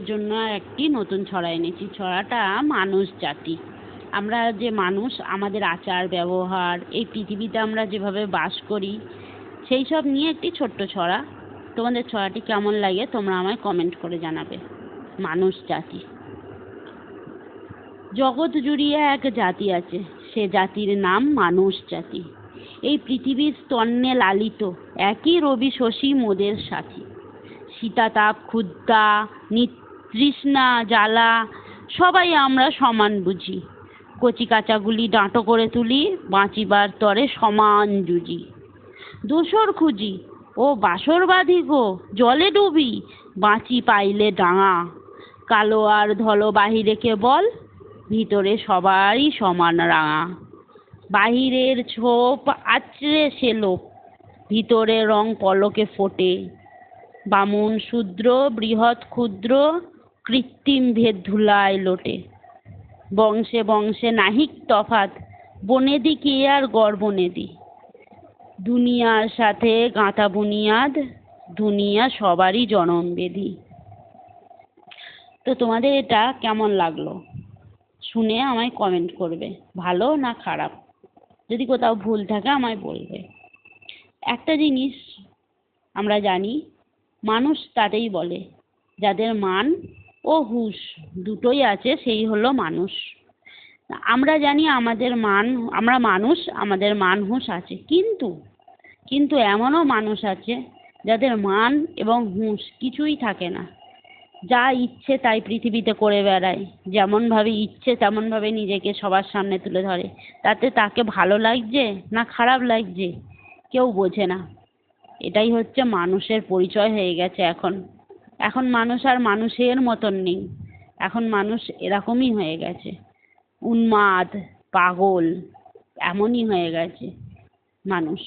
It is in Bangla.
জন্য একটি নতুন ছড়া এনেছি। ছড়াটা মানুষ জাতি। আমরা যে মানুষ, আমাদের আচার ব্যবহার, এই পৃথিবীতে আমরা যেভাবে বাস করি, সেই সব নিয়ে একটি ছোট্ট ছড়া। তোমাদের ছড়াটি কেমন লাগে তোমরা আমায় কমেন্ট করে জানাবে। মানুষ জাতি। জগৎ জুড়িয়ে এক জাতি আছে, সে জাতির নাম মানুষ জাতি। এই পৃথিবীর স্তন্যে লালিত, একই রবি শশী মোদের সাথী। শীতাতাপ ক্ষুধা তৃষ্ণা জ্বালা সবাই আমরা সমান বুঝি। কচি কাঁচাগুলি ডাঁটো করে তুলি, বাঁচিবার তরে সমান জুঝি। দোসর খুঁজি ও বাসর বাঁধি গো, জলে ডুবি বাঁচি পাইলে ডাঙা। কালো আর ধলো বাহিরে কেবল, ভিতরে সবাই সমান রাঙা। বাহিরের ছোপ আঁচড়ে সে লোপ, ভিতরে রং পলকে ফোটে। বামুন শূদ্র বৃহৎ ক্ষুদ্র, কৃত্রিম ভেদ ধুলায় লোটে। বংশে বংশে নাহিক তফাৎ, বনেদি কে আর গড় বনেদি। দুনিয়ার সাথে গাঁথা বুনিয়াদ, দুনিয়া সবারই জনম বেদি। তো তোমাদের এটা কেমন লাগলো শুনে আমায় কমেন্ট করবে, ভালো না খারাপ। যদি কোথাও ভুল থাকে আমায় বলবে। একটা জিনিস আমরা জানি, মানুষ তাদেরই বলে যাদের মান ও হুঁশ দুটোই আছে, সেই হলো মানুষ। আমরা জানি আমরা মানুষ, আমাদের মান হুঁশ আছে, কিন্তু এমনও মানুষ আছে যাদের মান এবং হুঁশ কিছুই থাকে না। যা ইচ্ছে তাই পৃথিবীতে করে বেড়ায়, যেমন ভাবে ইচ্ছে তেমন ভাবে নিজেকে সবার সামনে তুলে ধরে। তাতে তাকে ভালো লাগছে না খারাপ লাগছে কেউ বোঝে না। এটাই হচ্ছে মানুষের পরিচয় হয়ে গেছে এখন। এখন মানুষ আর মানুষের মতন নেই, এখন মানুষ এরকমই হয়ে গেছে, উন্মাদ পাগল এমনই হয়ে গেছে মানুষ।